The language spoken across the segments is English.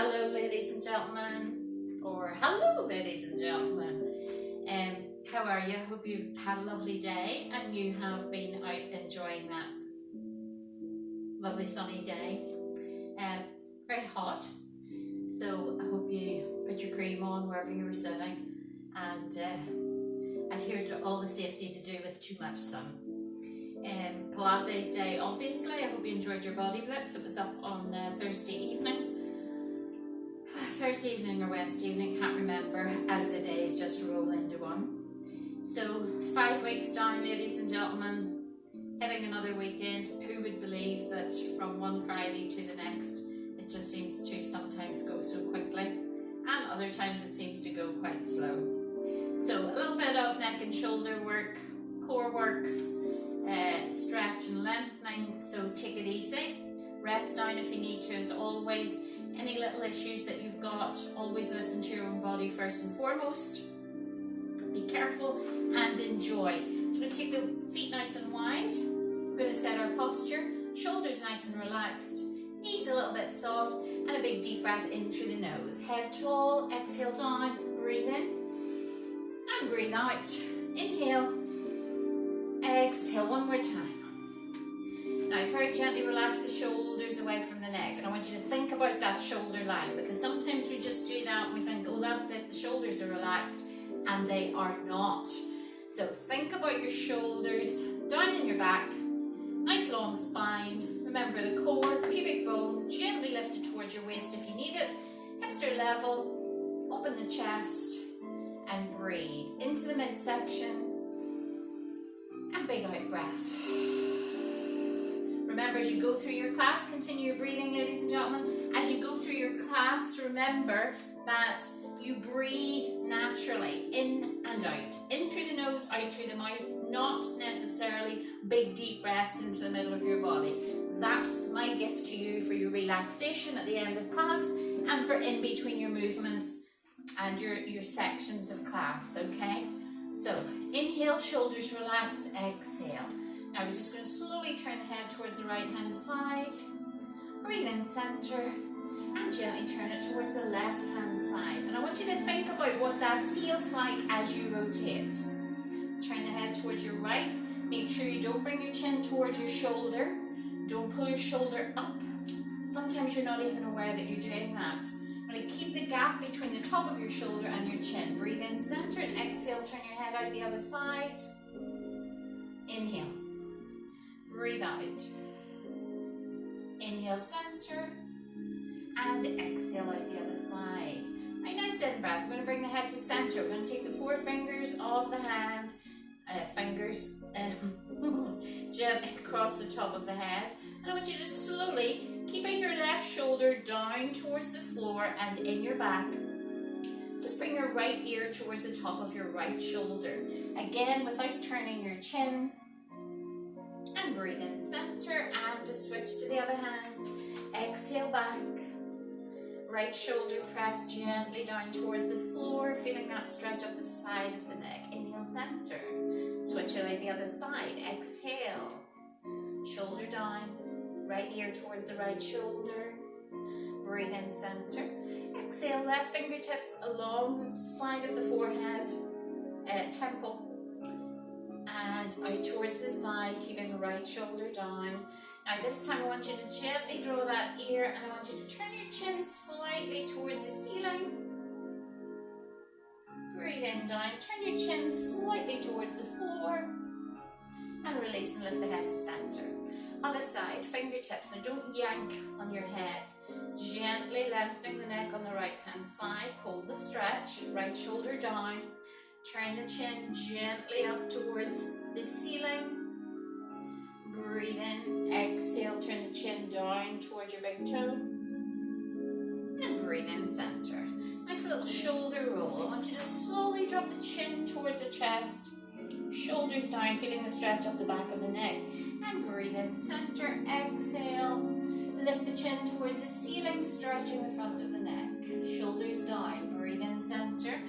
hello ladies and gentlemen, or hello ladies and gentlemen. How are you? I hope you've had a lovely day and you have been out enjoying that lovely sunny day. Very hot, so I hope you put your cream on wherever you were sitting and adhere to all the safety to do with too much sun. Pilates day, obviously. I hope you enjoyed your body blitz. It was up on Thursday evening or Wednesday evening, can't remember, as the days just roll into one. So 5 weeks down, ladies and gentlemen, hitting another weekend. Who would believe that from one Friday to the next it just seems to sometimes go so quickly, and other times it seems to go quite slow. So a little bit of neck and shoulder work, core work, stretch and lengthening, so take it easy. Rest down if you need to, as always. Any little issues that you've got, always listen to your own body first and foremost. Be careful and enjoy. So we're going to take the feet nice and wide. We're going to set our posture, shoulders nice and relaxed, knees a little bit soft, and a big deep breath in through the nose. Head tall, exhale down, breathe in and breathe out. Inhale, exhale one more time. Now very gently relax the shoulders away from the neck, and I want you to think about that shoulder line, because sometimes we just do that and we think, oh that's it, the shoulders are relaxed, and they are not. So think about your shoulders, down in your back, nice long spine. Remember the core, pubic bone, gently lifted towards your waist if you need it. Hips are level, open the chest and breathe into the midsection. And big out breath. Remember, as you go through your class, continue your breathing, ladies and gentlemen. As you go through your class, remember that you breathe naturally, in and out. In through the nose, out through the mouth, not necessarily big deep breaths into the middle of your body. That's my gift to you for your relaxation at the end of class and for in between your movements and your sections of class, okay? So inhale, shoulders relaxed, exhale. Now we're just going to slowly turn the head towards the right hand side. Breathe in center and gently turn it towards the left hand side. And I want you to think about what that feels like as you rotate. Turn the head towards your right. Make sure you don't bring your chin towards your shoulder. Don't pull your shoulder up. Sometimes you're not even aware that you're doing that. Right, keep the gap between the top of your shoulder and your chin. Breathe in center and exhale, turn your head out the other side. Inhale. Breathe out. Inhale, center. And exhale out the other side. Right, nice in breath. We're going to bring the head to center. We're going to take the 4 fingers of the hand, gently across the top of the head. And I want you to slowly, keeping your left shoulder down towards the floor and in your back, just bring your right ear towards the top of your right shoulder. Again, without turning your chin. And breathe in center and just switch to the other hand. Exhale back. Right shoulder press gently down towards the floor, feeling that stretch up the side of the neck. Inhale, center. Switch it out the other side. Exhale. Shoulder down. Right ear towards the right shoulder. Breathe in center. Exhale, left fingertips along the side of the forehead, temple. And out towards the side, keeping the right shoulder down. Now this time I want you to gently draw that ear, and I want you to turn your chin slightly towards the ceiling. Breathe in down, turn your chin slightly towards the floor. And release and lift the head to center. Other side, fingertips. Now don't yank on your head. Gently lengthening the neck on the right hand side. Hold the stretch, right shoulder down. Turn the chin gently up towards the ceiling. Breathe in, exhale, turn the chin down towards your big toe. And breathe in center. Nice little shoulder roll. I want you to slowly drop the chin towards the chest. Shoulders down, feeling the stretch up the back of the neck. And breathe in center, exhale. Lift the chin towards the ceiling, stretching the front of the neck. Shoulders down, breathe in center.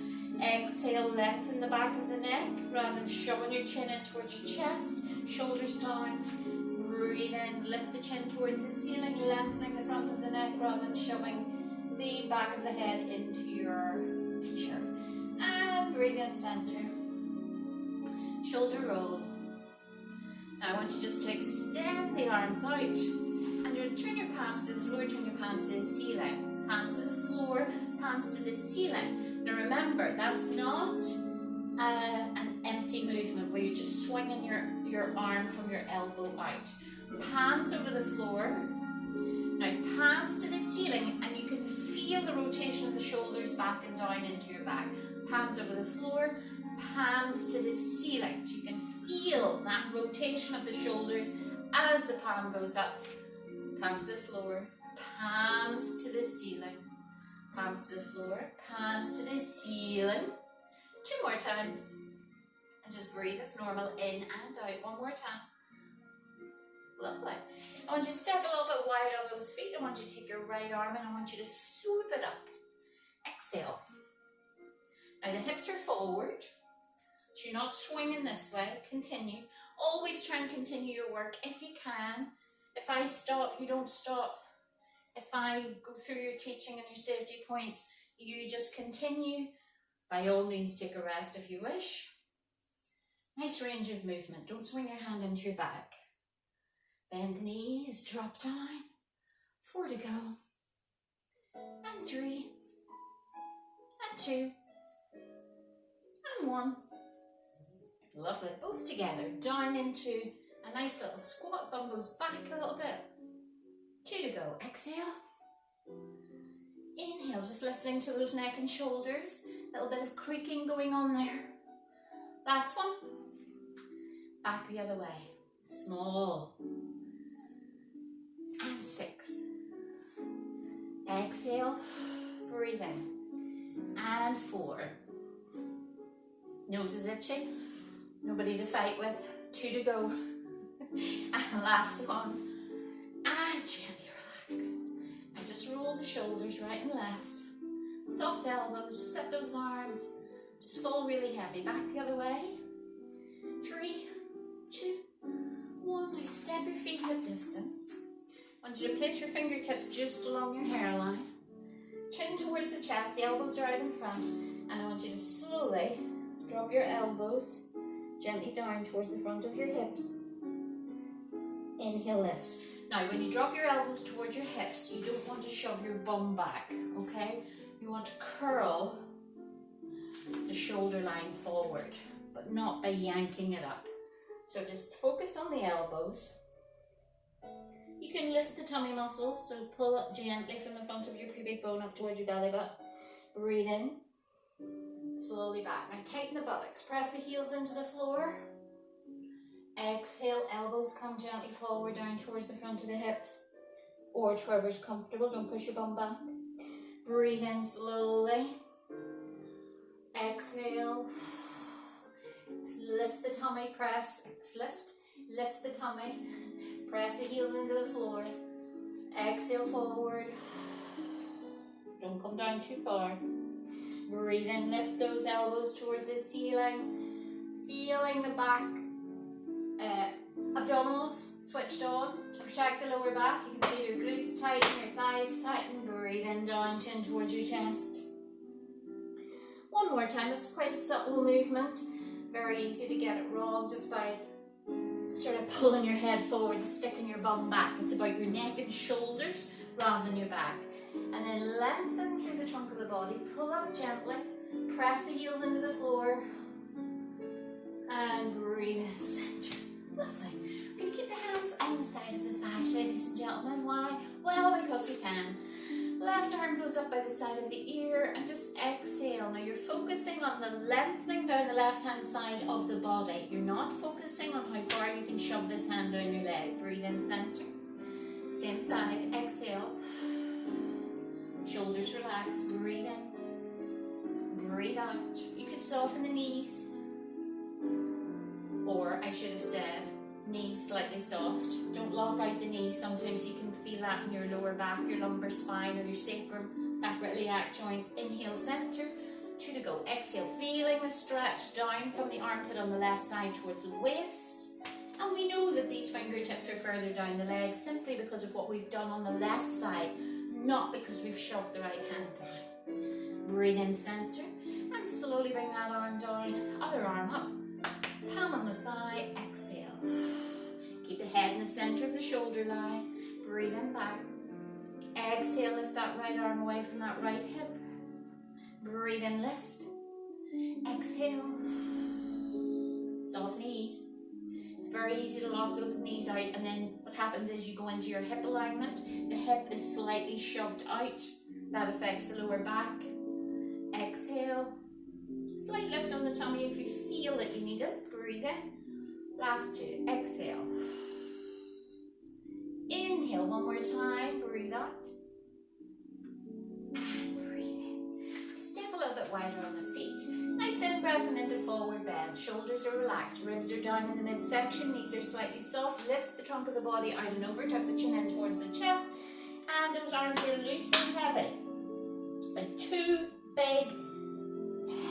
Exhale, lengthen the back of the neck rather than shoving your chin in towards your chest. Shoulders down. Breathe in, lift the chin towards the ceiling, lengthening the front of the neck rather than shoving the back of the head into your t-shirt. And breathe in center. Shoulder roll. Now I want you just to extend the arms out and you'll turn your palms to the floor, turn your palms to the ceiling. Palms to the floor, palms to the ceiling. Now remember, that's not an empty movement where you're just swinging your arm from your elbow out. Palms over the floor. Now palms to the ceiling, and you can feel the rotation of the shoulders back and down into your back. Palms over the floor, palms to the ceiling. So you can feel that rotation of the shoulders as the palm goes up. Palms to the floor, palms to the ceiling. Palms to the floor, palms to the ceiling. 2 more times. And just breathe as normal, in and out. 1 more time. Lovely. I want you to step a little bit wide on those feet. I want you to take your right arm and I want you to swoop it up. Exhale. Now the hips are forward, so you're not swinging this way. Continue. Always try and continue your work if you can. If I stop, you don't stop. If I go through your teaching and your safety points, you just continue. By all means, take a rest if you wish. Nice range of movement. Don't swing your hand into your back. Bend the knees, drop down. 4 to go. And 3. And 2. And 1. Lovely. Both together. Down into a nice little squat. Bum goes back a little bit. 2 to go. Exhale. Inhale. Just listening to those neck and shoulders. A little bit of creaking going on there. Last one. Back the other way. Small. And 6. Exhale. Breathe in. And 4. Nose is itchy. Nobody to fight with. 2 to go. And last one. And gently relax. And just roll the shoulders right and left. Soft elbows. Just let those arms just fall really heavy. Back the other way. 3, 2, 1. Now step your feet hip distance. I want you to place your fingertips just along your hairline. Chin towards the chest. The elbows are out in front. And I want you to slowly drop your elbows gently down towards the front of your hips. Inhale, lift. Now, when you drop your elbows towards your hips, you don't want to shove your bum back, okay? You want to curl the shoulder line forward, but not by yanking it up. So just focus on the elbows. You can lift the tummy muscles, so pull up gently from the front of your pubic bone up towards your belly button. Breathe in. Slowly back. Now tighten the buttocks. Press the heels into the floor. Exhale. Elbows come gently forward down towards the front of the hips. Or wherever's comfortable. Don't push your bum back. Breathe in slowly. Exhale. Lift the tummy. Press. Lift the tummy. Press the heels into the floor. Exhale forward. Don't come down too far. Breathe in, lift those elbows towards the ceiling. Feeling the back abdominals switched on to protect the lower back. You can feel your glutes tighten, your thighs tighten. Breathe in, down, chin towards your chest. One more time. It's quite a subtle movement. Very easy to get it wrong just by sort of pulling your head forward, sticking your bum back. It's about your neck and shoulders rather than your back. And then lengthen through the trunk of the body. Pull up gently. Press the heels into the floor. And breathe in center. Lovely. We're going to keep the hands on the side of the thighs, ladies and gentlemen. Why? Well, because we can. Left arm goes up by the side of the ear and just exhale. Now you're focusing on the lengthening down the left hand side of the body. You're not focusing on how far you can shove this hand down your leg. Breathe in center. Same side. Exhale. Shoulders relaxed. Breathe in. Breathe out. You can soften the knees. Or I should have said, knees slightly soft. Don't lock out the knees. Sometimes you can feel that in your lower back, your lumbar spine, or your sacrum, sacroiliac joints. Inhale, center. 2 to go. Exhale, feeling the stretch down from the armpit on the left side towards the waist. And we know that these fingertips are further down the legs simply because of what we've done on the left side. not because we've shoved the right hand down. Breathe in center and slowly bring that arm down, other arm up, palm on the thigh, exhale. Keep the head in the center of the shoulder line, breathe in back. Exhale, lift that right arm away from that right hip. Breathe in, lift. Exhale. Soft knees. It's very easy to lock those knees out, and then what happens is you go into your hip alignment. The hip is slightly shoved out. That affects the lower back. Exhale. Slight lift on the tummy if you feel that you need it. Breathe in. Last two. Exhale. Inhale one more time. Breathe out. And breathe in. Step a little bit wider on the feet. Nice in breath and into forward bend. Shoulders are relaxed. Ribs are down in the midsection. Knees are slightly soft. Lift the trunk of the body out and over. Tuck the chin in towards the chest. And those arms are loose and heavy. Like two big,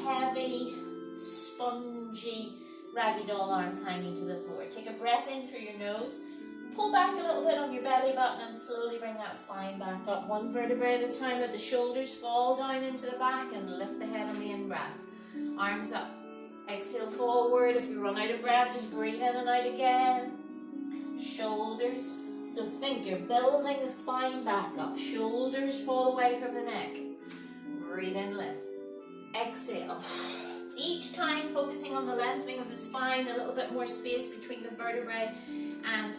heavy, spongy raggy doll arms hanging to the floor. Take a breath in through your nose. Pull back a little bit on your belly button and slowly bring that spine back up. One vertebrae at a time. Let the shoulders fall down into the back and lift the head on the in-breath. Arms up. Exhale forward. If you run out of breath, just breathe in and out again. Shoulders. So think you're building the spine back up. Shoulders fall away from the neck. Breathe in, lift. Exhale. Each time focusing on the lengthening of the spine, a little bit more space between the vertebrae and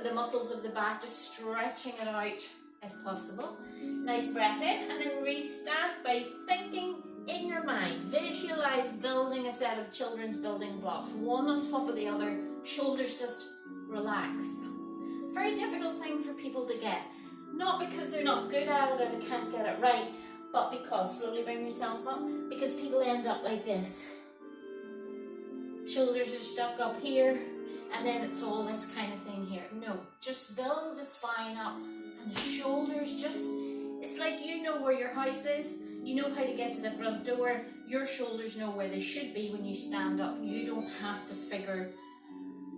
the muscles of the back, just stretching it out if possible. Nice breath in, and then restart by thinking in your mind. Visualize building a set of children's building blocks, one on top of the other. Shoulders just relax. Very difficult thing for people to get. Not because they're not good at it or they can't get it right, but because, slowly bring yourself up, because people end up like this. Shoulders are stuck up here, and then it's all this kind of thing here. No, just build the spine up, and the shoulders just, it's like you know where your house is, you know how to get to the front door, your shoulders know where they should be when you stand up. You don't have to figure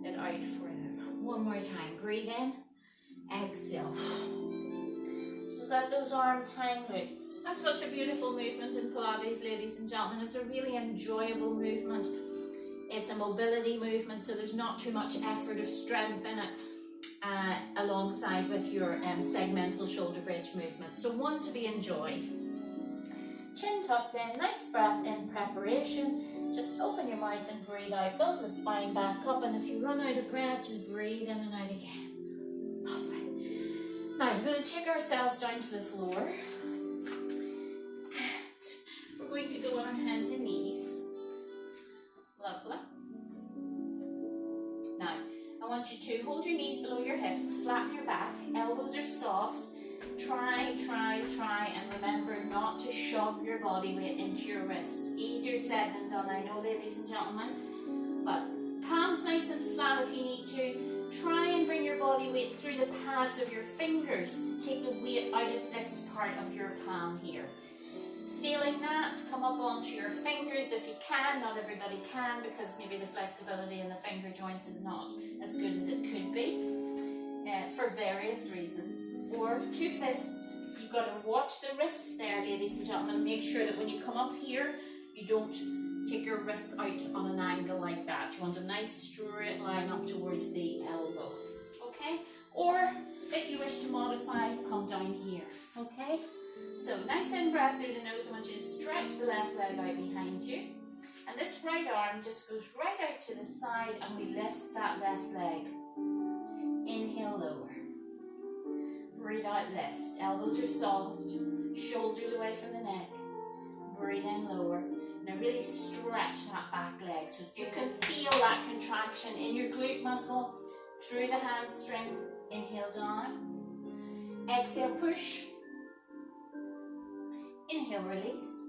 it out for them. One more time, breathe in, exhale. Just let those arms hang loose. That's such a beautiful movement in Pilates, ladies and gentlemen. It's a really enjoyable movement. It's a mobility movement, so there's not too much effort of strength in it, alongside with your segmental shoulder bridge movement. So one to be enjoyed. Chin tucked in, nice breath in preparation. Just open your mouth and breathe out. Build the spine back up, and if you run out of breath, just breathe in and out again. Lovely. Now we're going to take ourselves down to the floor. We're going to go on our hands and knees. Lovely. Now, I want you to hold your knees below your hips, flatten your back, elbows are soft. Try, and remember not to shove your body weight into your wrists. Easier said than done, I know, ladies and gentlemen. But palms nice and flat if you need to. Try and bring your body weight through the pads of your fingers to take the weight out of this part of your palm here. Feeling that, come up onto your fingers if you can. Not everybody can, because maybe the flexibility in the finger joints is not as good as it could be, for various reasons. Or two fists. You've got to watch the wrists there, ladies and gentlemen. Make sure that when you come up here, you don't take your wrists out on an angle like that. You want a nice straight line up towards the elbow, okay? Or if you wish to modify, come down here, okay? So nice in breath through the nose. I want you to stretch the left leg out behind you. And this right arm just goes right out to the side, and we lift that left leg. Inhale, lower. Breathe out, lift. Elbows are soft. Shoulders away from the neck. Breathe in, lower. Now really stretch that back leg so you can feel that contraction in your glute muscle through the hamstring. Inhale, down. Exhale, push. Inhale, release.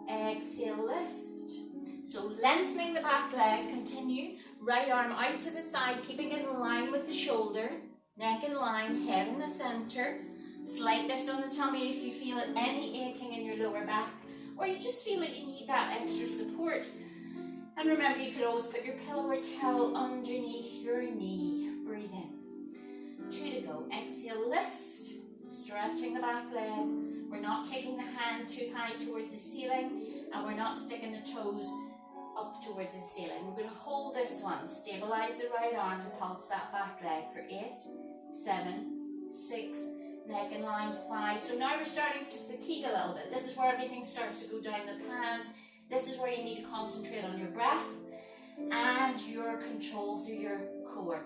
Exhale, lift. So lengthening the back leg, continue. Right arm out to the side, keeping it in line with the shoulder. Neck in line, head in the center. Slight lift on the tummy if you feel any aching in your lower back, or you just feel that you need that extra support. And remember, you could always put your pillow or towel underneath your knee. Breathe in. 2 to go. Exhale, lift, stretching the back leg. We're not taking the hand too high towards the ceiling, and we're not sticking the toes up towards the ceiling. We're going to hold this one, stabilize the right arm and pulse that back leg for 8, 7, 6, neck in line, 5. So now we're starting to fatigue a little bit. This is where everything starts to go down the pan. This is where you need to concentrate on your breath and your control through your core.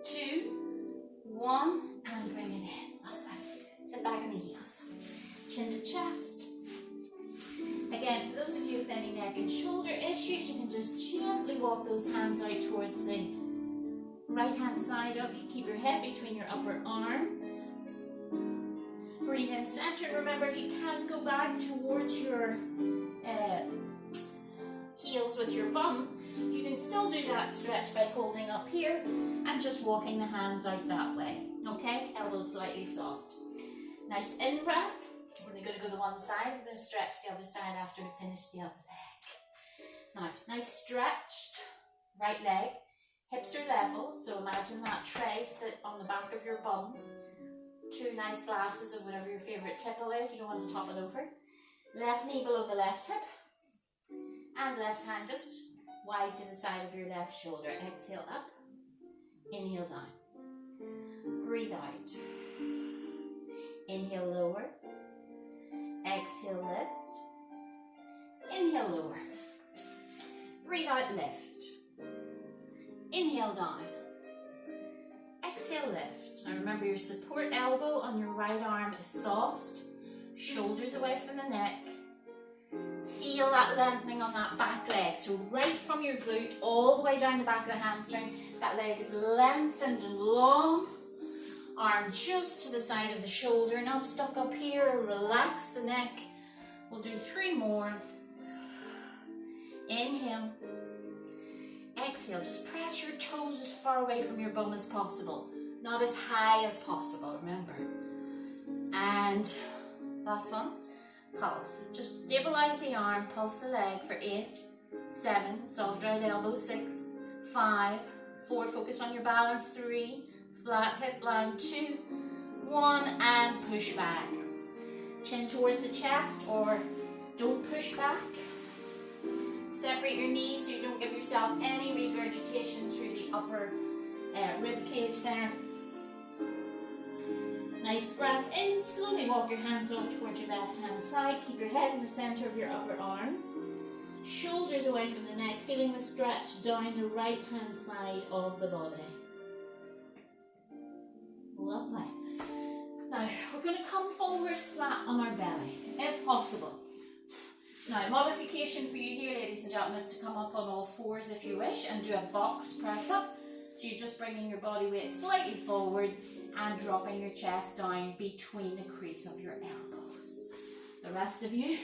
2, 1, and bring it in. Lovely. Sit back in the heels. Chin to chest. Again, for those of you with any neck and shoulder issues, you can just gently walk those hands out towards the right hand side of you. Keep your head between your upper arms. Breathe in center. Remember, if you can't go back towards your heels with your bum, you can still do that stretch by holding up here and just walking the hands out that way. Okay, elbows slightly soft. Nice in breath. We're only going to go to one side. We're going to stretch the other side after we finish the other leg. Nice stretched right leg. Hips are level, so imagine that tray sit on the back of your bum. 2 nice glasses of whatever your favourite tipple is. You don't want to top it over. Left knee below the left hip. And left hand just wide to the side of your left shoulder. Exhale up. Inhale down. Breathe out. Inhale lower. Exhale lift. Inhale lower. Breathe out lift. Inhale down. Exhale lift. Now remember, your support elbow on your right arm is soft. Shoulders away from the neck. Feel that lengthening on that back leg. So right from your glute all the way down the back of the hamstring, that leg is lengthened and long. Arm just to the side of the shoulder, not stuck up here. Relax the neck. We'll do 3 more. Inhale. Exhale. Just press your toes as far away from your bum as possible. Not as high as possible, remember. And last one. Pulse. Just stabilize the arm, pulse the leg for 8, 7, soft right elbow, 6, 5, 4, focus on your balance, 3, flat hip line, 2, 1, and push back. Chin towards the chest, or don't push back. Separate your knees so you don't give yourself any regurgitation through the upper rib cage there. Nice breath in. Slowly walk your hands off towards your left hand side. Keep your head in the center of your upper arms. Shoulders away from the neck, feeling the stretch down the right hand side of the body. Lovely. Now we're going to come forward flat on our belly, if possible. Now, modification for you here, ladies and gentlemen, is to come up on all 4s if you wish and do a box press up. So you're just bringing your body weight slightly forward and dropping your chest down between the crease of your elbows. The rest of you,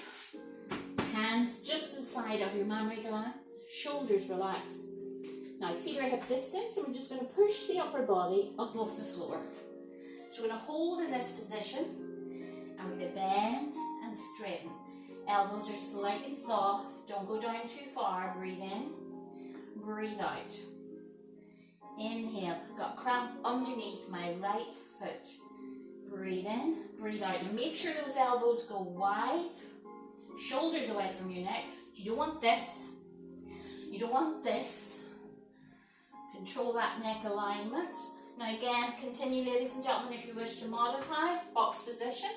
hands just to the side of your mammary glands, shoulders relaxed. Now feet are hip distance, and we're just going to push the upper body up off the floor. So we're going to hold in this position, and we're going to bend and straighten. Elbows are slightly soft, don't go down too far. Breathe in, breathe out. Inhale, I've got cramp underneath my right foot. Breathe in, breathe out. And make sure those elbows go wide, shoulders away from your neck. You don't want this. You don't want this. Control that neck alignment. Now again, continue, ladies and gentlemen, if you wish to modify, box position.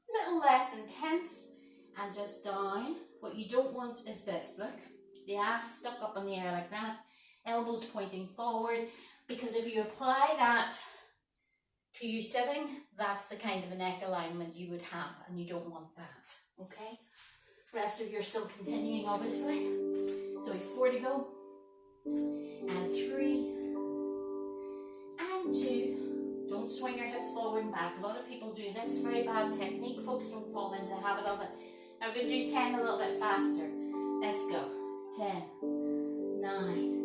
A little less intense and just down. What you don't want is this, look. The ass stuck up in the air like that. Elbows pointing forward, because if you apply that to you sitting, that's the kind of a neck alignment you would have, and you don't want that, okay? Rest of you are still continuing, obviously. So we've 4 to go, and 3, and 2. Don't swing your hips forward and back. A lot of people do this, very bad technique. Folks don't fall into the habit of it. Now we're going to do 10 a little bit faster. Let's go. 10, 9,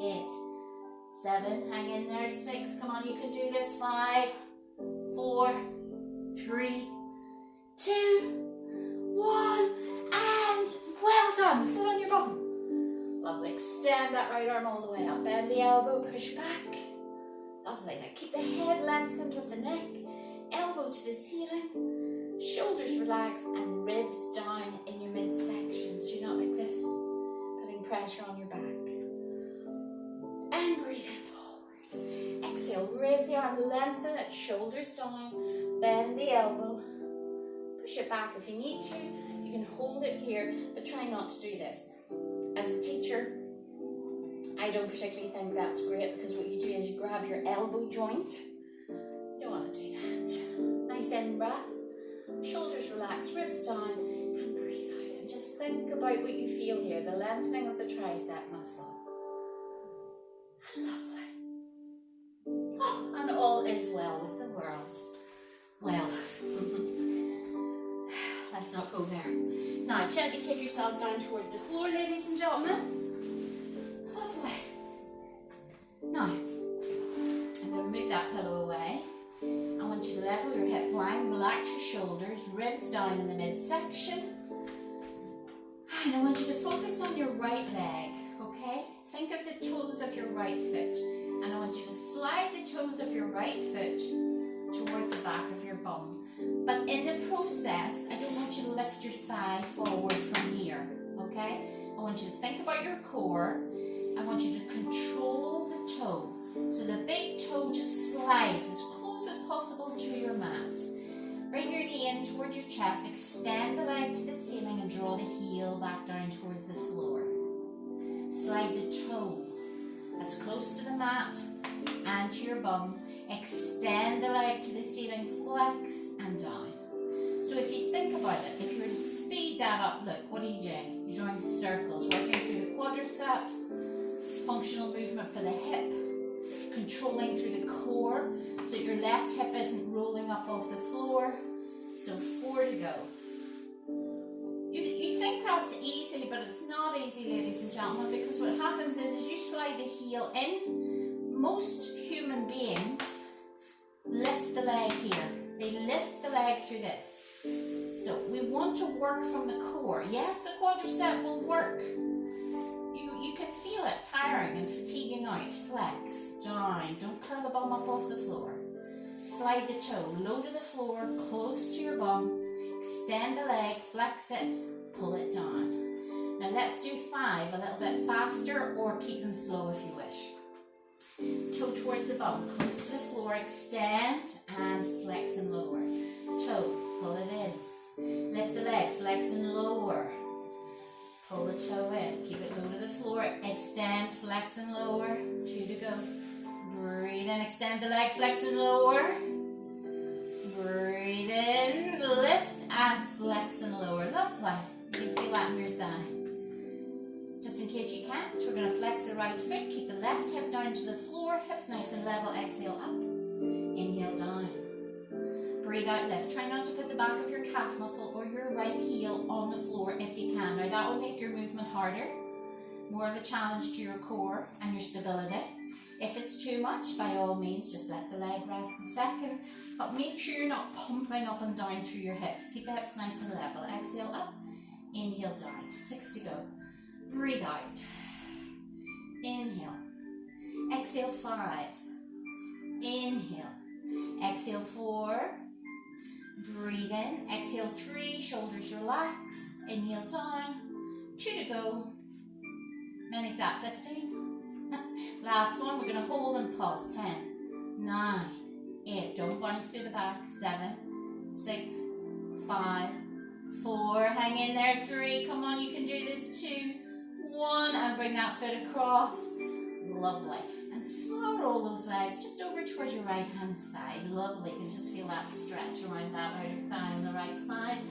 8, 7, hang in there, 6, come on, you can do this, 5, 4, 3, 2, 1, and well done. Sit on your bum. Lovely. Extend that right arm all the way up, bend the elbow, push back. Lovely. Now keep the head lengthened with the neck, elbow to the ceiling, shoulders relaxed and ribs down in your midsection. So you're not like this, putting pressure on your back. And breathing forward. Exhale, raise the arm, lengthen it, shoulders down, bend the elbow, push it back if you need to. You can hold it here, but try not to do this. As a teacher, I don't particularly think that's great because what you do is you grab your elbow joint. You don't want to do that. Nice in breath, shoulders relaxed, ribs down, and breathe out. And just think about what you feel here, the lengthening of the tricep muscle. Lovely. Oh, and all is well with the world. Well, let's not go there. Now, gently take yourselves down towards the floor, ladies and gentlemen. Lovely. Now, I'm going to move that pillow away. I want you to level your hip line, relax your shoulders, ribs down in the midsection. And I want you to focus on your right leg, okay? Think of the toes of your right foot. And I want you to slide the toes of your right foot towards the back of your bum. But in the process, I don't want you to lift your thigh forward from here, okay? I want you to think about your core. I want you to control the toe. So the big toe just slides as close as possible to your mat. Bring your knee in towards your chest, extend the leg to the ceiling and draw the heel back down towards the floor. Slide the toe as close to the mat and to your bum. Extend the leg to the ceiling, flex and down. So if you think about it, if you were to speed that up, look, what are you doing? You're drawing circles, working through the quadriceps, functional movement for the hip, controlling through the core so that your left hip isn't rolling up off the floor. So 4 to go. You think that's easy, but it's not easy, ladies and gentlemen, because what happens is as you slide the heel in, most human beings lift the leg here. They lift the leg through this. So we want to work from the core. Yes, the quadricep will work. You can feel it tiring and fatiguing out. Flex, down. Don't curl the bum up off the floor. Slide the toe low to the floor, close to your bum. Extend the leg, flex it, pull it down. Now let's do 5 a little bit faster, or keep them slow if you wish. Toe towards the bum, close to the floor, extend and flex and lower. Toe, pull it in. Lift the leg, flex and lower. Pull the toe in, keep it low to the floor, extend, flex and lower. 2 to go. Breathe in, extend the leg, flex and lower. Breathe in, lift and flex and lower. Lovely. You can feel that in your thigh. Just in case you can't, we're going to flex the right foot, keep the left hip down to the floor, hips nice and level, exhale up, inhale down. Breathe out, lift. Try not to put the back of your calf muscle or your right heel on the floor if you can. Now that will make your movement harder, more of a challenge to your core and your stability. If it's too much, by all means, just let the leg rest a second, but make sure you're not pumping up and down through your hips. Keep the hips nice and level. Exhale up, inhale down. 6 to go. Breathe out. Inhale. Exhale 5. Inhale. Exhale 4. Breathe in. Exhale 3. Shoulders relaxed. Inhale down. 2 to go. Many sat 15. Last one. We're going to hold and pause. 10, 9, 8. Don't bounce through the back. 7, 6, 5, 4. Hang in there. 3. Come on, you can do this. 2, 1. And bring that foot across. Lovely. And slow roll those legs just over towards your right hand side. Lovely. You can just feel that stretch around that outer thigh on the right side.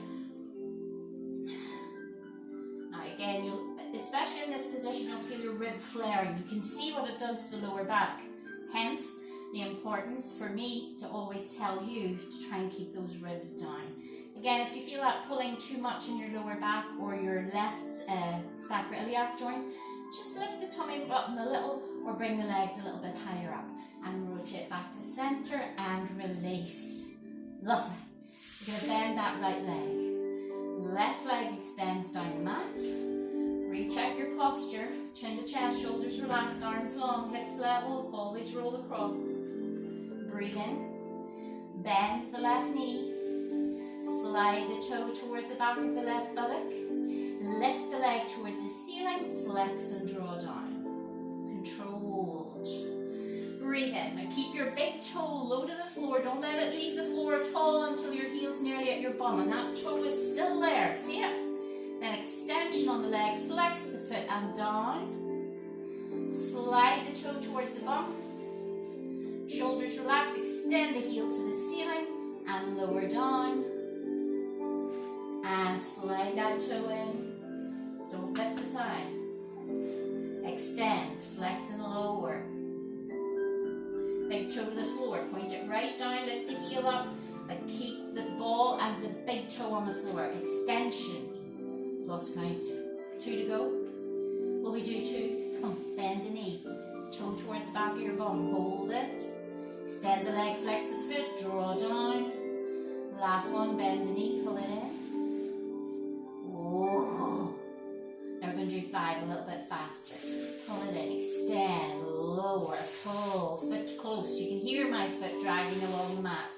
Now again, especially in this position, you'll feel your rib flaring. You can see what it does to the lower back. Hence, the importance for me to always tell you to try and keep those ribs down. Again, if you feel that pulling too much in your lower back or your left sacroiliac joint, just lift the tummy button a little or bring the legs a little bit higher up and rotate back to center and release. Lovely. You're going to bend that right leg. Left leg extends down the mat. Recheck your posture. Chin to chest, shoulders relaxed, arms long, hips level. Always roll across. Breathe in. Bend the left knee. Slide the toe towards the back of the left buttock. Lift the leg towards the ceiling. Flex and draw down. Controlled. Breathe in. Now keep your big toe low to the floor. Don't let it leave the floor at all until your heel's nearly at your bum. And that toe is still there. See it? Then extension on the leg. Flex the foot and down. Slide the toe towards the bum. Shoulders relaxed. Extend the heel to the ceiling and lower down. And slide that toe in. Don't lift the thigh. Extend, flex and lower. Big toe to the floor. Point it right down, lift the heel up, but keep the ball and the big toe on the floor. Extension. Lost count. 2 to go. Will we do 2? Come on, bend the knee. Toe towards the back of your bum. Hold it. Extend the leg, flex the foot, draw down. Last one, bend the knee, pull it in. Whoa. Now we're going to do 5 a little bit faster. Pull it in, extend, lower, pull, foot close. You can hear my foot dragging along the mat.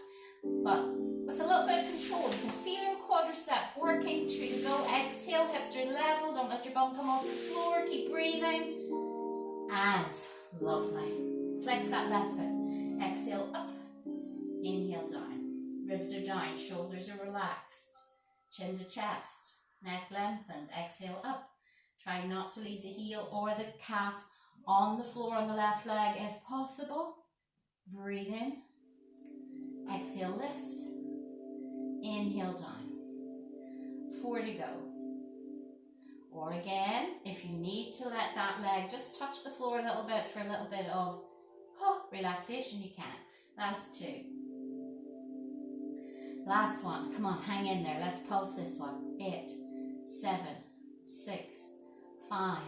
But with a little bit of control, you can feel your quadricep working. 2 to go. Exhale, hips are level. Don't let your bum come off the floor. Keep breathing. And lovely. Flex that left foot. Exhale up. Inhale down. Ribs are down. Shoulders are relaxed. Chin to chest. Neck lengthened. Exhale up. Try not to leave the heel or the calf on the floor on the left leg if possible. Breathe in. Exhale, lift. Inhale down. 4 to go. Or again, if you need to let that leg just touch the floor a little bit for a little bit of relaxation, you can. Last 2. Last one. Come on, hang in there. Let's pulse this one. 8, 7, 6, 5,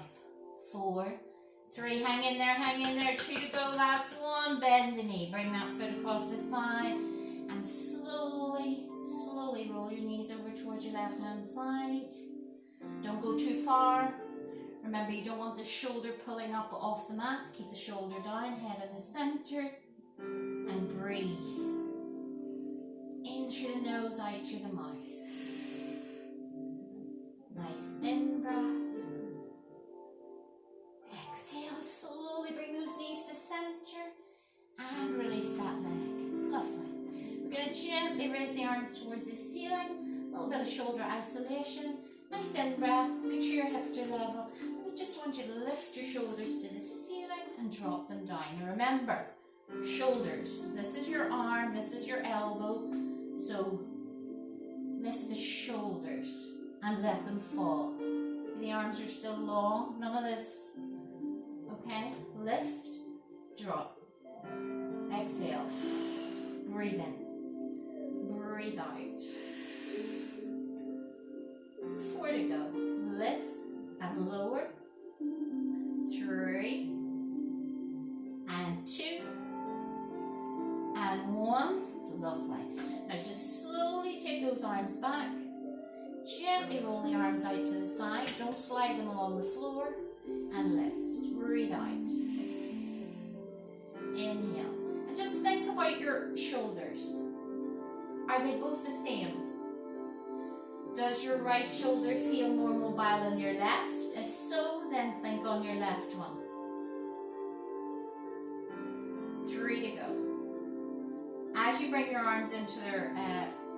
4, 3. Hang in there, hang in there. 2 to go. Last one. Bend the knee. Bring that foot across the thigh. And slowly, slowly roll your knees over towards your left hand side. Don't go too far. Remember, you don't want the shoulder pulling up off the mat. Keep the shoulder down, head in the center. And breathe. In through the nose, out through the mouth. Nice in breath. Exhale, slowly bring those knees to center. And release that leg. Lovely. We're going to gently raise the arms towards the ceiling. A little bit of shoulder isolation. Nice in breath. Make sure your hips are level. We just want you to lift your shoulders to the ceiling and drop them down. Now remember, shoulders. This is your arm. This is your elbow. So lift the shoulders and let them fall. See, the arms are still long. None of this. Okay? Lift, drop. Exhale. Breathe in. Breathe out. 4 to go. Lift and lower. 3 and 2 and 1. Lovely. Now just slowly take those arms back. Gently roll the arms out to the side. Don't slide them along the floor. And lift. Breathe out. Inhale. And just think about your shoulders. Are they both the same? Does your right shoulder feel more mobile than your left? If so, then think on your left one. 3 to go. As you bring your arms into their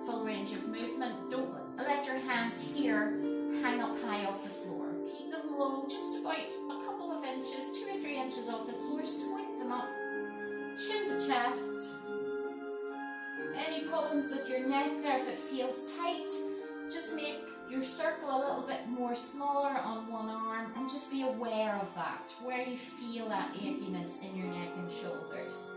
full range of movement, don't let your hands here hang up high off the floor. Keep them low, just about a couple of inches, 2 or 3 inches off the floor. Sweep them up, chin to chest. Any problems with your neck there, if it feels tight, just make your circle a little bit more smaller on one arm and just be aware of that, where you feel that achiness in your neck and shoulders.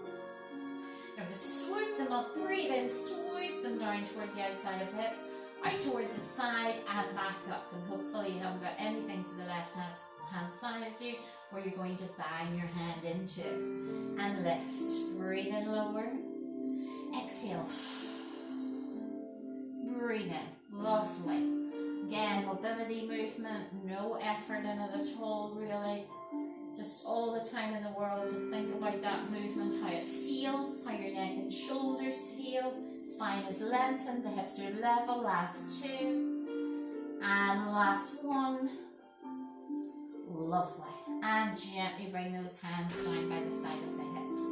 Now just swoop them up, breathe in, swoop them down towards the outside of the hips, out towards the side and back up. And hopefully you haven't got anything to the left hand side of you where you're going to bang your hand into it. And lift. Breathe in lower. Exhale. Breathe in. Lovely. Again, mobility movement, no effort in it at all really. just all the time in the world to think about that movement, how it feels, how your neck and shoulders feel. Spine is lengthened, the hips are level. Last 2. And last 1. Lovely. And gently bring those hands down by the side of the hips.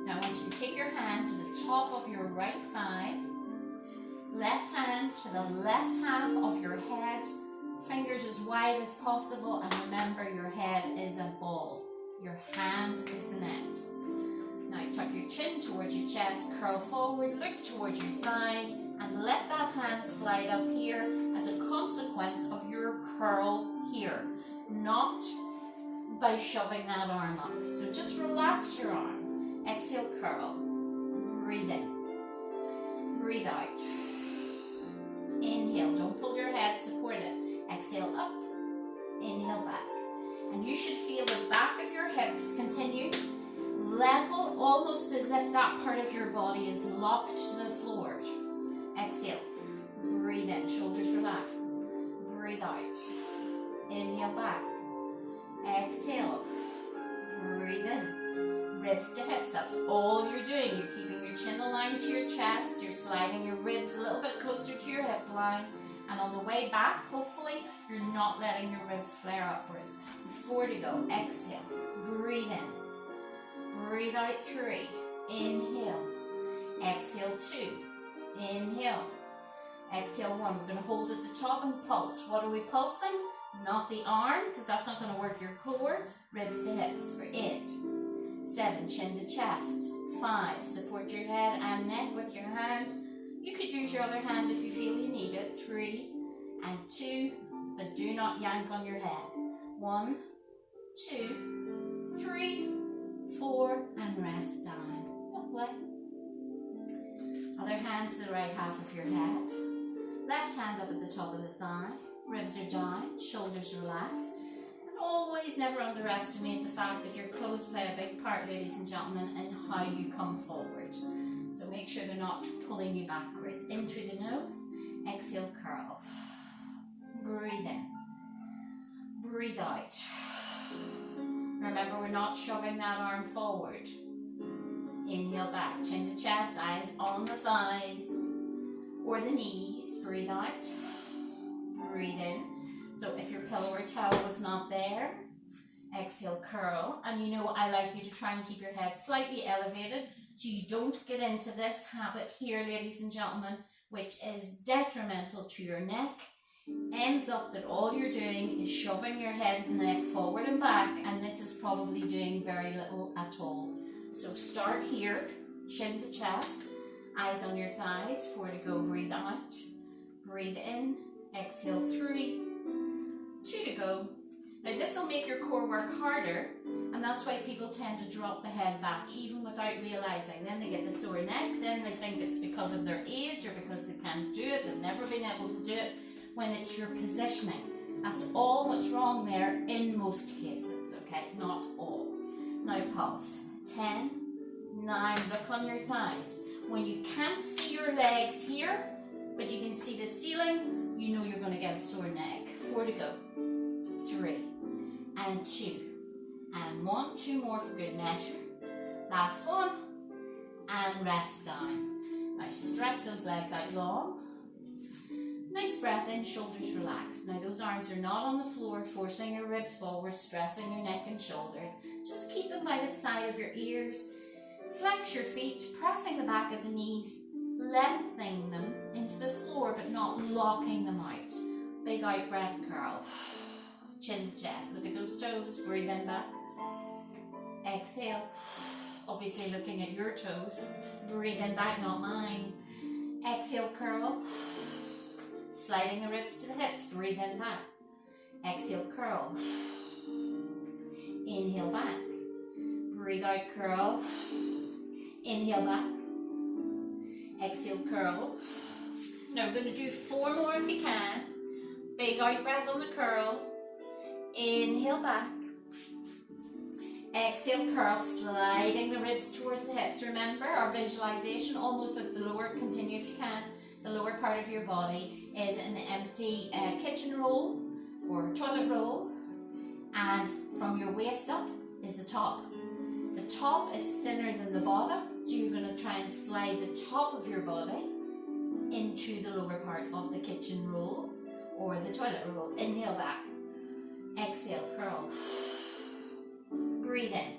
Now I want you to take your hand to the top of your right thigh. Left hand to the left half of your head. Fingers as wide as possible, and remember your head is a ball. Your hand is the net. Now tuck your chin towards your chest, curl forward, look towards your thighs, and let that hand slide up here as a consequence of your curl here, not by shoving that arm up. So just relax your arm. Exhale, curl. Breathe in. Breathe out. Inhale, don't pull your head, support it. Exhale up, inhale back. And you should feel the back of your hips continue level, almost as if that part of your body is locked to the floor. Exhale, breathe in, shoulders relaxed. Breathe out, inhale back. Exhale, breathe in. Ribs to hips, that's all you're doing. You're keeping your chin aligned to your chest, you're sliding your ribs a little bit closer to your hip line. And on the way back, hopefully, you're not letting your ribs flare upwards. 4 to go. Exhale. Breathe in. Breathe out 3. Inhale. Exhale 2. Inhale. Exhale 1. We're going to hold at the top and pulse. What are we pulsing? Not the arm, because that's not going to work your core. Ribs to hips for 8. 7. Chin to chest. 5. Support your head and neck with your hand. You could use your other hand if you feel you need it. 3 and 2, but do not yank on your head. 1, 2, 3, 4, and rest down. Lovely. Other hand to the right half of your head. Left hand up at the top of the thigh. Ribs are down, shoulders relaxed. And always never underestimate the fact that your clothes play a big part, ladies and gentlemen, in how you come forward. So make sure they're not pulling you backwards. In through the nose, exhale, curl. Breathe in. Breathe out. Remember, we're not shoving that arm forward. Inhale back, chin to chest, eyes on the thighs or the knees. Breathe out. Breathe in. So if your pillow or towel was not there, exhale, curl. And you know, I like you to try and keep your head slightly elevated, so you don't get into this habit here, ladies and gentlemen, which is detrimental to your neck. Ends up that all you're doing is shoving your head and neck forward and back, and this is probably doing very little at all. So start here, chin to chest, eyes on your thighs. 4 to go. Breathe out. Breathe in. Exhale 3. 2 to go. Now this will make your core work harder, and that's why people tend to drop the head back even without realising. Then they get the sore neck, then they think it's because of their age or because they can't do it, they've never been able to do it, when it's your positioning. That's all what's wrong there in most cases, okay? Not all. Now pulse. 10, 9, look on your thighs. When you can't see your legs here, but you can see the ceiling, you know you're going to get a sore neck. 4 to go. 3 and 2 and 1. 2 more for good measure. Last one, and rest down. Now stretch those legs out long. Nice breath in, shoulders relaxed. Now those arms are not on the floor, forcing your ribs forward, stressing your neck and shoulders. Just keep them by the side of your ears. Flex your feet, pressing the back of the knees, lengthening them into the floor but not locking them out. Big out breath, curl. Chin to chest, look at those toes, breathe in back. Exhale, obviously looking at your toes, breathe in back, not mine. Exhale, curl. Sliding the ribs to the hips, breathe in back. Exhale, curl. Inhale back. Breathe out, curl. Inhale back. Exhale, curl. Now we're going to do 4 more if you can. Big out breath on the curl. Inhale back. Exhale, curl, sliding the ribs towards the hips. Remember our visualization, almost with the lower, continue if you can, the lower part of your body is an empty kitchen roll or toilet roll, and from your waist up, is the top. The top is thinner than the bottom, so you're going to try and slide the top of your body into the lower part of the kitchen roll or the toilet roll. Inhale back. Exhale, curl. Breathe in.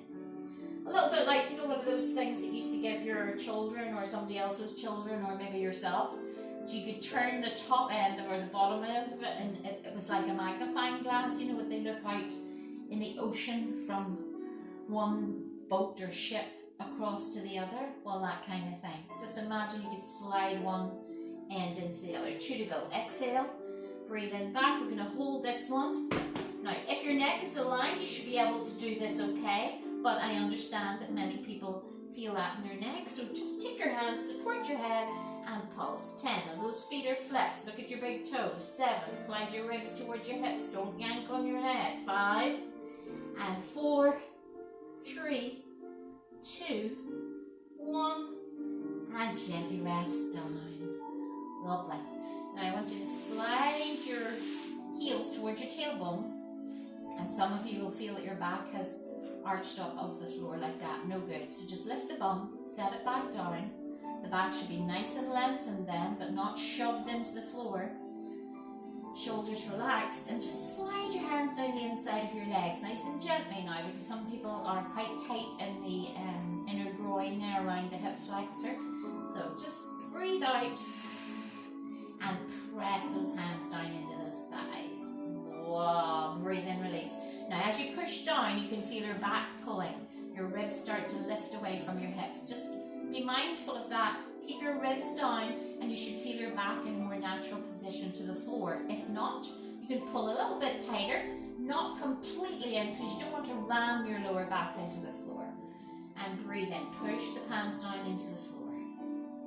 A little bit like, you know, one of those things that you used to give your children or somebody else's children or maybe yourself. So you could turn the top end or the bottom end of it and it was like a magnifying glass, you know, what they look out in the ocean from one boat or ship across to the other. Well, that kind of thing. Just imagine you could slide one end into the other. 2 to go. Exhale. Breathe in back. We're going to hold this one. Now, if your neck is aligned, you should be able to do this okay. But I understand that many people feel that in their neck. So just take your hands, support your head, and pulse. 10. And those feet are flexed. Look at your big toes. 7. Slide your ribs towards your hips. Don't yank on your head. 5. And 4. 3. 2. 1. And gently rest down. Lovely. Now I want you to slide your heels towards your tailbone. And some of you will feel that your back has arched up off the floor like that. No good. So just lift the bum, set it back down. The back should be nice and lengthened then, but not shoved into the floor. Shoulders relaxed, and just slide your hands down the inside of your legs, nice and gently now, because some people are quite tight in the inner groin there around the hip flexor. So just breathe out and press those hands down into those thighs. Wow, breathe in, release. Now as you push down, you can feel your back pulling. Your ribs start to lift away from your hips. Just be mindful of that. Keep your ribs down and you should feel your back in a more natural position to the floor. If not, you can pull a little bit tighter, not completely in because you don't want to ram your lower back into the floor. And breathe in. Push the palms down into the floor,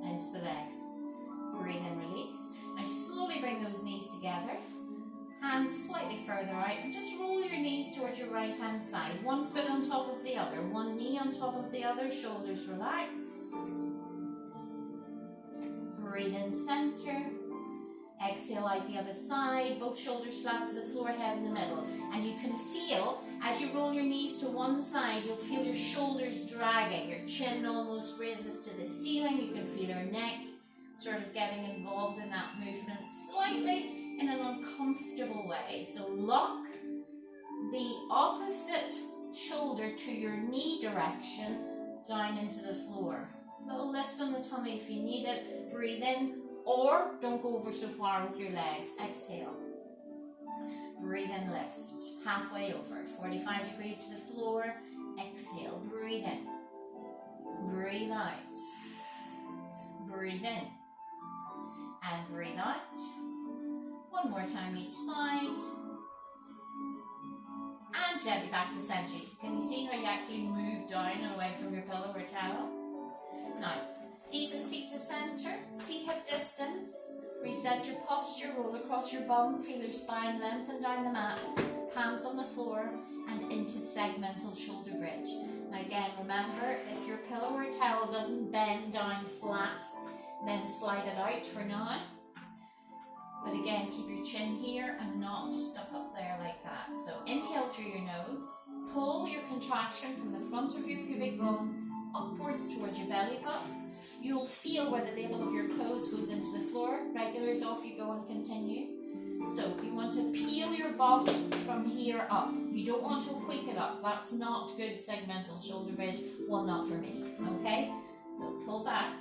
into the legs. Breathe in, release. Now slowly bring those knees together. Hands slightly further out and just roll your knees towards your right hand side. One foot on top of the other, one knee on top of the other, shoulders relaxed. Breathe in center. Exhale out the other side, both shoulders flat to the floor, head in the middle. And you can feel, as you roll your knees to one side, you'll feel your shoulders dragging. Your chin almost raises to the ceiling. You can feel your neck sort of getting involved in that movement slightly in an uncomfortable way. So lock the opposite shoulder to your knee direction down into the floor. A little lift on the tummy if you need it. Breathe in, or don't go over so far with your legs. Exhale. Breathe in, lift. Halfway over. 45 degrees to the floor. Exhale. Breathe in. Breathe out. Breathe in. And breathe out. One more time each side. And gently back to center. Can you see how you actually move down and away from your pillow or towel? Now, knees and feet to center, feet hip distance. Reset your posture, roll across your bum, feel your spine lengthen down the mat, palms on the floor, and into segmental shoulder bridge. Now again, remember, if your pillow or towel doesn't bend down flat, then slide it out for now. But again, keep your chin here and not stuck up there like that. So inhale through your nose, pull your contraction from the front of your pubic bone upwards towards your belly button. You'll feel where the label of your clothes goes into the floor. Regulars, off you go and continue. So you want to peel your bum from here up. You don't want to wake it up. That's not good segmental shoulder bridge. Well, not for me. Okay? So pull back.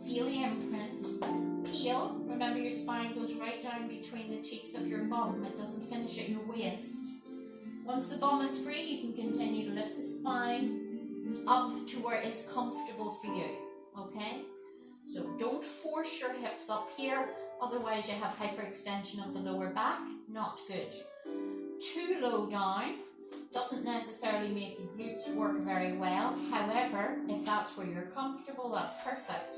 Feel the imprint. Peel. Remember, your spine goes right down between the cheeks of your bum. It doesn't finish at your waist. Once the bum is free, you can continue to lift the spine up to where it's comfortable for you. Okay? So don't force your hips up here, otherwise you have hyperextension of the lower back. Not good. Too low down doesn't necessarily make the glutes work very well. However, if that's where you're comfortable, that's perfect.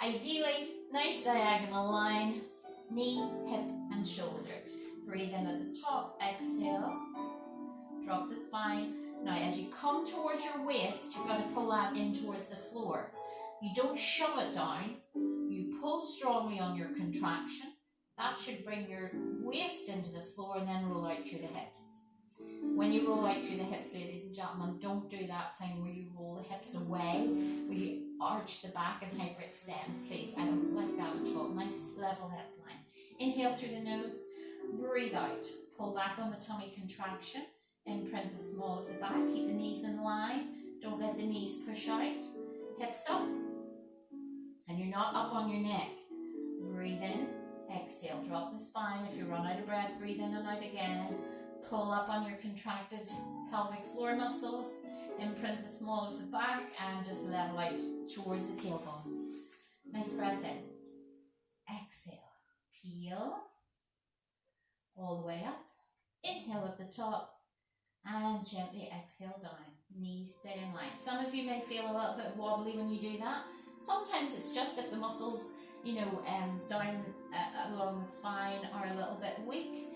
Ideally, nice diagonal line, knee, hip and shoulder. Breathe in at the top, exhale, drop the spine. Now as you come towards your waist, you've got to pull that in towards the floor. You don't shove it down, you pull strongly on your contraction. That should bring your waist into the floor and then roll out through the hips. When you roll out through the hips, ladies and gentlemen, don't do that thing where you roll the hips away, where you arch the back and hyperextend, please. I don't like that at all. Nice level hip line. Inhale through the nose, breathe out. Pull back on the tummy contraction, imprint the small of the back, keep the knees in line, don't let the knees push out, hips up, and you're not up on your neck. Breathe in, exhale, drop the spine. If you run out of breath, breathe in and out again. Pull up on your contracted pelvic floor muscles, imprint the small of the back, and just level out towards the tailbone. Nice breath in. Exhale, peel all the way up. Inhale at the top and gently exhale down. Knees stay in line. Some of you may feel a little bit wobbly when you do that. Sometimes it's just if the muscles, down along the spine are a little bit weak.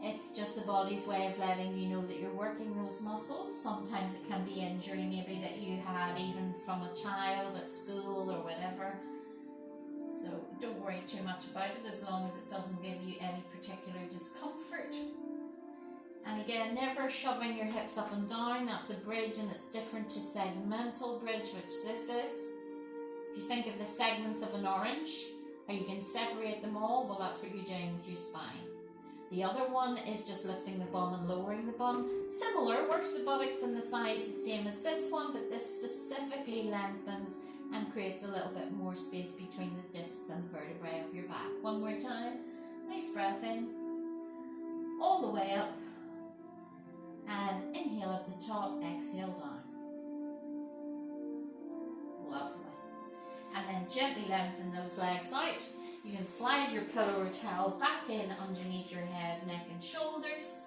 It's just the body's way of letting you know that you're working those muscles. Sometimes it can be injury maybe that you had even from a child at school or whatever. So don't worry too much about it as long as it doesn't give you any particular discomfort. And again, never shoving your hips up and down. That's a bridge, and it's different to segmental bridge, which this is. If you think of the segments of an orange, or you can separate them all, well, that's what you're doing with your spine. The other one is just lifting the bum and lowering the bum. Similar, works the buttocks and the thighs the same as this one, but this specifically lengthens and creates a little bit more space between the discs and the vertebrae of your back. One more time. Nice breath in. All the way up. And inhale at the top, exhale down. Lovely. And then gently lengthen those legs out. You can slide your pillow or towel back in underneath your head, neck and shoulders.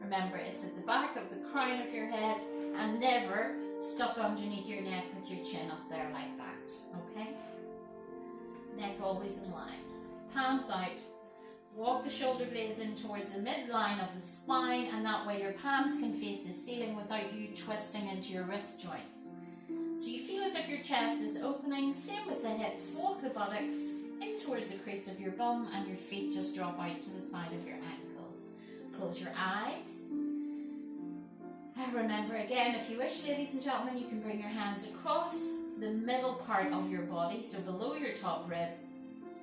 Remember, it's at the back of the crown of your head and never stuck underneath your neck with your chin up there like that, okay? Neck always in line. Palms out. Walk the shoulder blades in towards the midline of the spine, and that way your palms can face the ceiling without you twisting into your wrist joints. So you feel as if your chest is opening. Same with the hips. Walk the buttocks in towards the crease of your bum, and your feet just drop out to the side of your ankles. Close your eyes. And remember again, if you wish, ladies and gentlemen, you can bring your hands across the middle part of your body, so below your top rib,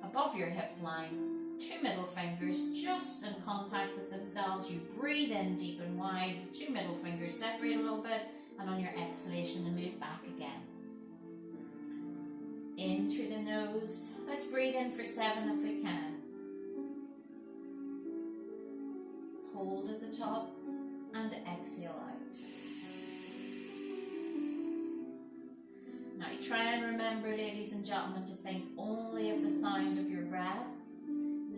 above your hip line. Two middle fingers just in contact with themselves. You breathe in deep and wide. The two middle fingers separate a little bit, and on your exhalation, they move back again. In through the nose. Let's breathe in for 7 if we can. Hold at the top and exhale out. Now try and remember, ladies and gentlemen, to think only of the sound of your breath.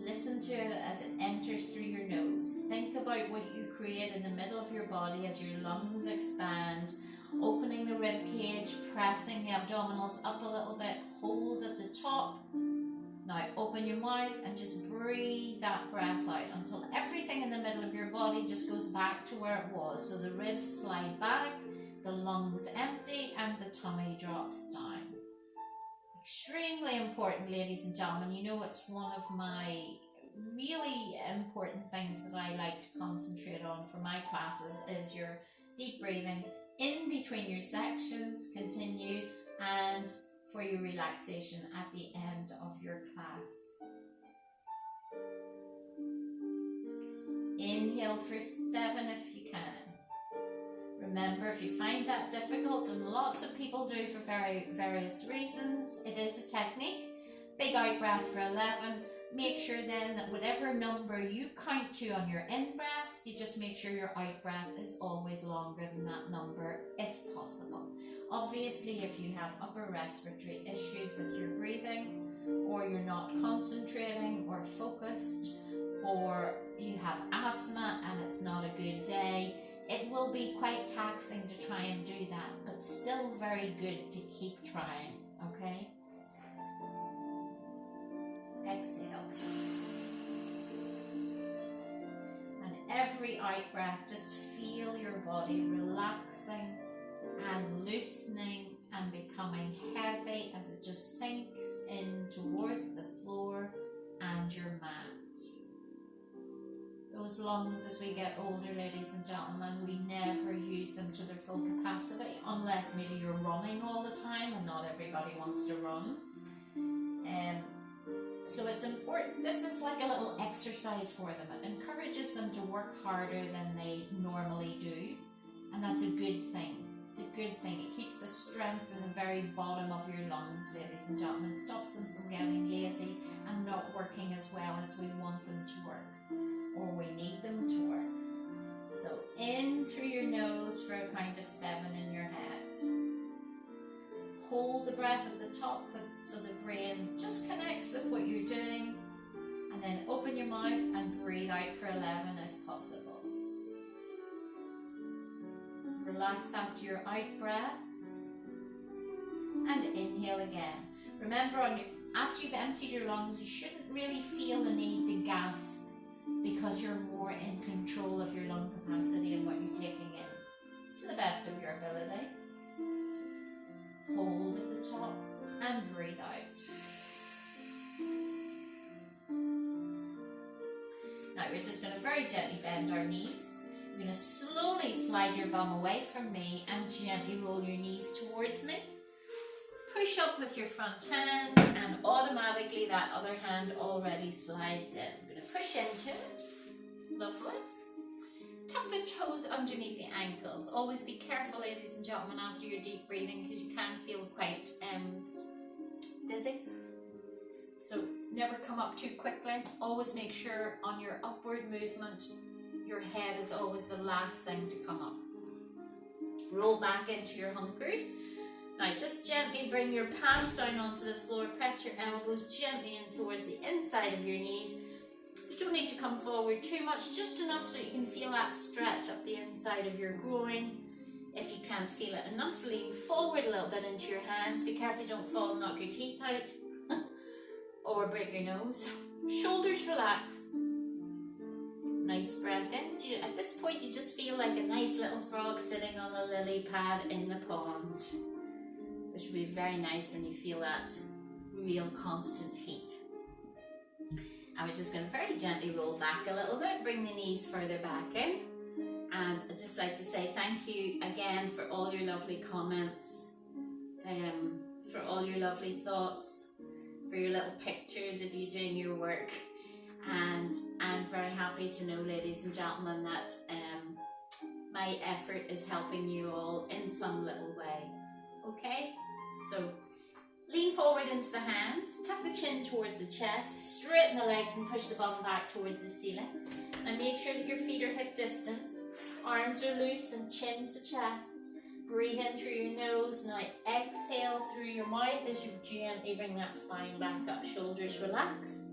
Listen to it as it enters through your nose. Think about what you create in the middle of your body as your lungs expand, opening the rib cage, pressing the abdominals up a little bit. Hold at the top. Now open your mouth and just breathe that breath out until everything in the middle of your body just goes back to where it was. So the ribs slide back, the lungs empty, and the tummy drops down. Extremely important, ladies and gentlemen. You know, it's one of my really important things that I like to concentrate on for my classes is your deep breathing in between your sections, continue, and for your relaxation at the end of your class. Inhale for 7 if you can. Remember, if you find that difficult, and lots of people do for various reasons, it is a technique. Big out breath for 11. Make sure then that whatever number you count to on your in-breath, you just make sure your out-breath is always longer than that number if possible. Obviously, if you have upper respiratory issues with your breathing, or you're not concentrating or focused, or you have asthma and it's not a good day, it will be quite taxing to try and do that, but still very good to keep trying, okay? Exhale. And every out breath, just feel your body relaxing and loosening and becoming heavy as it just sinks in towards the floor and your mat. those lungs as we get older, ladies and gentlemen. We never use them to their full capacity, unless maybe you're running all the time, and not everybody wants to run. So it's important. This is like a little exercise for them. It encourages them to work harder than they normally do, and that's a good thing. It's a good thing. It keeps the strength in the very bottom of your lungs, ladies and gentlemen. Stops them from getting lazy and not working as well as we want them to work, or we need them to work. So in through your nose for a count of 7 in your head. Hold the breath at the top so the brain just connects with what you're doing, and then open your mouth and breathe out for 11 if possible. Relax after your out breath and inhale again. Remember, after you've emptied your lungs, you shouldn't really feel the need to gasp, because you're more in control of your lung capacity and what you're taking in to the best of your ability. Hold at the top and breathe out. Now we're just going to very gently bend our knees. You're going to slowly slide your bum away from me and gently roll your knees towards me. Push up with your front hand, and automatically that other hand already slides in. I'm going to push into it. Lovely. Tuck the toes underneath the ankles. Always be careful, ladies and gentlemen, after your deep breathing, because you can feel quite dizzy. So never come up too quickly. Always make sure on your upward movement, your head is always the last thing to come up. Roll back into your hunkers. Now just gently bring your palms down onto the floor. Press your elbows gently in towards the inside of your knees. You don't need to come forward too much, just enough so you can feel that stretch up the inside of your groin. If you can't feel it enough, lean forward a little bit into your hands. Be careful you don't fall and knock your teeth out or break your nose. Shoulders relaxed. Nice breath in. So at this point you just feel like a nice little frog sitting on a lily pad in the pond, which would be very nice when you feel that real constant heat. And we're just going to very gently roll back a little bit, bring the knees further back in. And I'd just like to say thank you again for all your lovely comments, for all your lovely thoughts, for your little pictures of you doing your work. And I'm very happy to know, ladies and gentlemen, that my effort is helping you all in some little way. Okay? So lean forward into the hands, tuck the chin towards the chest, straighten the legs and push the bum back towards the ceiling. And make sure that your feet are hip distance, arms are loose and chin to chest. Breathe in through your nose, now exhale through your mouth as you gently bring that spine back up, shoulders relaxed.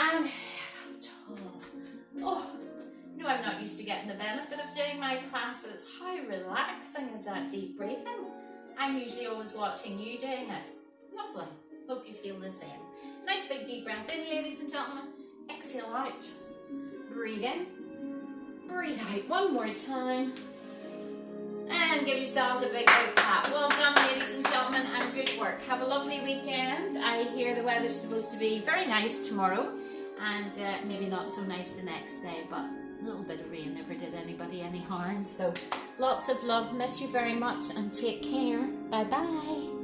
And head up tall. Oh, you know, I'm not used to getting the benefit of doing my classes. How relaxing is that deep breathing? I'm usually always watching you doing it. Lovely. Hope you feel the same. Nice big deep breath in, ladies and gentlemen. Exhale out. Breathe in. Breathe out one more time. And give yourselves a big clap. Well done, ladies and gentlemen, and good work. Have a lovely weekend. I hear the weather's supposed to be very nice tomorrow, and maybe not so nice the next day, but a little bit of rain never did anybody any harm. So lots of love. Miss you very much, and take care. Bye bye.